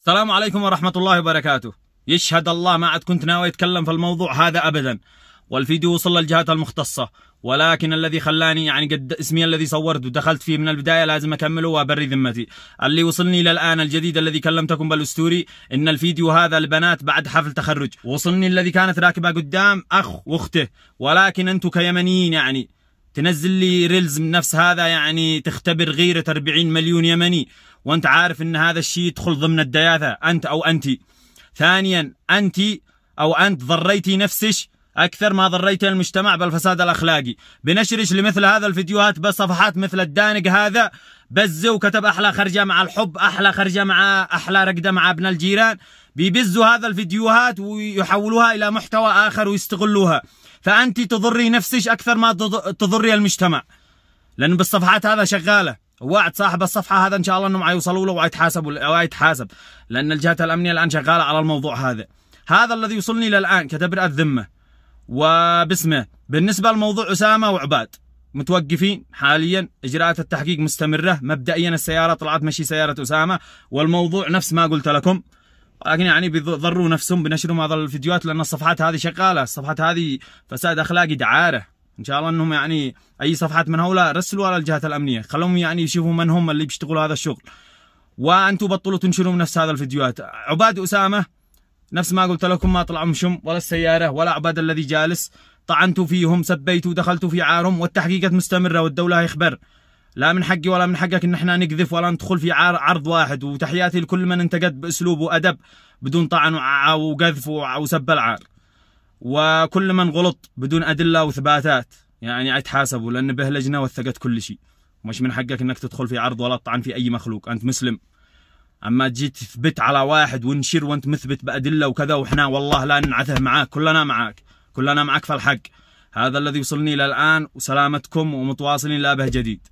السلام عليكم ورحمة الله وبركاته. يشهد الله ما عاد كنت ناوي أتكلم في الموضوع هذا أبدا، والفيديو وصل للجهات المختصة، ولكن الذي خلاني يعني قد اسمي الذي صورت ودخلت فيه من البداية لازم أكمله وأبري ذمتي. اللي وصلني للآن الجديد الذي كلمتكم بالأسطوري إن الفيديو هذا لبنات بعد حفل تخرج، وصلني الذي كانت راكبة قدام أخ وأخته، ولكن أنتم كيمنيين يعني تنزل لي ريلز من نفس هذا، يعني تختبر غيرة 40 مليون يمني، وأنت عارف إن هذا الشيء يدخل ضمن الدياثة أنت أو أنتي. ثانيا أنت أو أنت ضريتي نفسك أكثر ما ضريتي المجتمع بالفساد الأخلاقي بنشرش لمثل هذا الفيديوهات بصفحات مثل الدانق هذا بز وكتب أحلى خرجة مع الحب، أحلى خرجة مع أحلى رقدة مع ابن الجيران، بيبزوا هذا الفيديوهات ويحولوها إلى محتوى آخر ويستغلوها. فأنت تضري نفسك أكثر ما تضري المجتمع، لأن بالصفحات هذا شغالة. وعد صاحب الصفحة هذا إن شاء الله إنهم يوصلوا له ويتحاسب، لأن الجهات الأمنية الآن شغالة على الموضوع هذا. هذا الذي يوصلني للآن كتبرئة الذمة وباسمه. بالنسبة لموضوع أسامة وعباد متوقفين حاليا، إجراءات التحقيق مستمرة. مبدئيا السيارة طلعت مشي سيارة أسامة، والموضوع نفس ما قلت لكم، لكن يعني بيضروا نفسهم بنشرهم هذا الفيديوهات، لأن الصفحات هذه شغالة. الصفحات هذه فساد أخلاقي دعارة. إن شاء الله إنهم يعني أي صفحات من هؤلاء رسلوا على الجهات الأمنية، خلوهم يعني يشوفوا من هم اللي بيشتغلوا هذا الشغل، وأنتم بطلوا تنشرون نفس هذا الفيديوهات. عباد وأسامة نفس ما قلت لكم ما طلعوا مشم ولا السيارة ولا عباد الذي جالس، طعنتوا فيهم، سبيتوا، دخلتوا في عارهم، والتحقيقات مستمرة والدولة يخبر. لا من حقي ولا من حقك إن احنا نقذف ولا ندخل في عرض واحد. وتحياتي لكل من انتقد بأسلوب وأدب بدون طعن وقذف وسب العار، وكل من غلط بدون أدلة وثباتات يعني يتحاسبوا، لأن به لجنة وثقت كل شيء. مش من حقك إنك تدخل في عرض ولا تطعن في أي مخلوق، أنت مسلم. أما تجي تثبت على واحد ونشر وأنت مثبت بأدلة وكذا، وإحنا والله لا ننعته معاك، كلنا معك في الحق. هذا الذي وصلني للآن، وسلامتكم ومتواصلين لا به جديد.